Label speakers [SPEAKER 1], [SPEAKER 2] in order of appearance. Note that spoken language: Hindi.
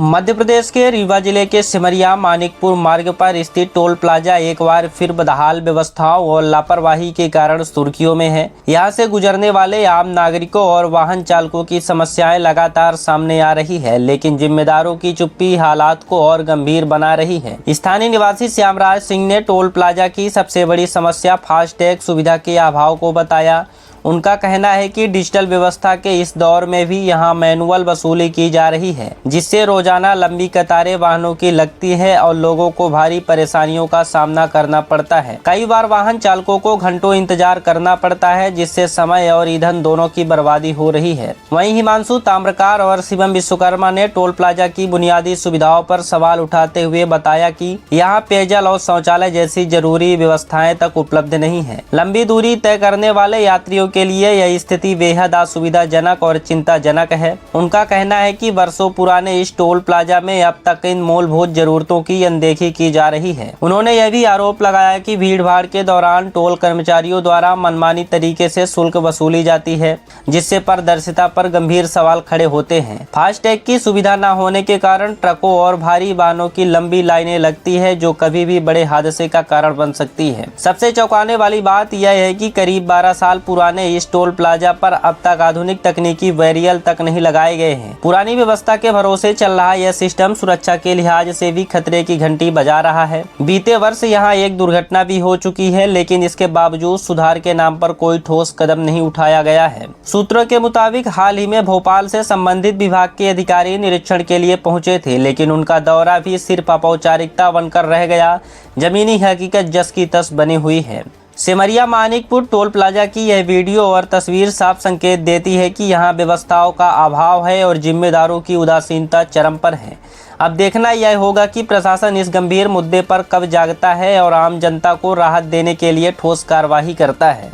[SPEAKER 1] मध्य प्रदेश के रीवा जिले के सिमरिया मानिकपुर मार्ग पर स्थित टोल प्लाजा एक बार फिर बदहाल व्यवस्थाओं और लापरवाही के कारण सुर्खियों में है। यहां से गुजरने वाले आम नागरिकों और वाहन चालकों की समस्याएं लगातार सामने आ रही है, लेकिन जिम्मेदारों की चुप्पी हालात को और गंभीर बना रही है। स्थानीय निवासी श्यामराज सिंह ने टोल प्लाजा की सबसे बड़ी समस्या फास्टैग सुविधा के अभाव को बताया। उनका कहना है कि डिजिटल व्यवस्था के इस दौर में भी यहां मैनुअल वसूली की जा रही है, जिससे रोजाना लंबी कतारें वाहनों की लगती है और लोगों को भारी परेशानियों का सामना करना पड़ता है। कई बार वाहन चालकों को घंटों इंतजार करना पड़ता है, जिससे समय और ईंधन दोनों की बर्बादी हो रही है। वहीं हिमांशु ताम्रकार और शिवम विश्वकर्मा ने टोल प्लाजा की बुनियादी सुविधाओं पर सवाल उठाते हुए बताया कि यहाँ पेयजल और शौचालय जैसी जरूरी व्यवस्थाएं तक उपलब्ध नहीं है। लंबी दूरी तय करने वाले यात्रियों के लिए यह स्थिति बेहद असुविधाजनक और चिंताजनक है। उनका कहना है कि वर्षों पुराने इस टोल प्लाजा में अब तक इन मूलभूत जरूरतों की अनदेखी की जा रही है। उन्होंने यह भी आरोप लगाया कि भीड़भाड़ के दौरान टोल कर्मचारियों द्वारा मनमानी तरीके से शुल्क वसूली जाती है, जिससे पारदर्शिता पर गंभीर सवाल खड़े होते हैं। फास्टैग की सुविधा न होने के कारण ट्रकों और भारी वाहनों की लंबी लाइनें लगती है, जो कभी भी बड़े हादसे का कारण बन सकती है। सबसे चौंकाने वाली बात यह है कि करीब 12 साल पुराने इस टोल प्लाजा पर अब तक आधुनिक तकनीकी बैरियर तक नहीं लगाए गए हैं। पुरानी व्यवस्था के भरोसे चल रहा यह सिस्टम सुरक्षा के लिहाज से भी खतरे की घंटी बजा रहा है। बीते वर्ष यहां एक दुर्घटना भी हो चुकी है, लेकिन इसके बावजूद सुधार के नाम पर कोई ठोस कदम नहीं उठाया गया है। सूत्रों के मुताबिक हाल ही में भोपाल से संबंधित विभाग के अधिकारी निरीक्षण के लिए पहुंचे थे, लेकिन उनका दौरा भी सिर्फ औपचारिकता बनकर रह गया। जमीनी हकीकत जस की तस बनी हुई है। सिमरिया मानिकपुर टोल प्लाजा की यह वीडियो और तस्वीर साफ संकेत देती है कि यहां व्यवस्थाओं का अभाव है और जिम्मेदारों की उदासीनता चरम पर है। अब देखना यह होगा कि प्रशासन इस गंभीर मुद्दे पर कब जागता है और आम जनता को राहत देने के लिए ठोस कार्रवाई करता है।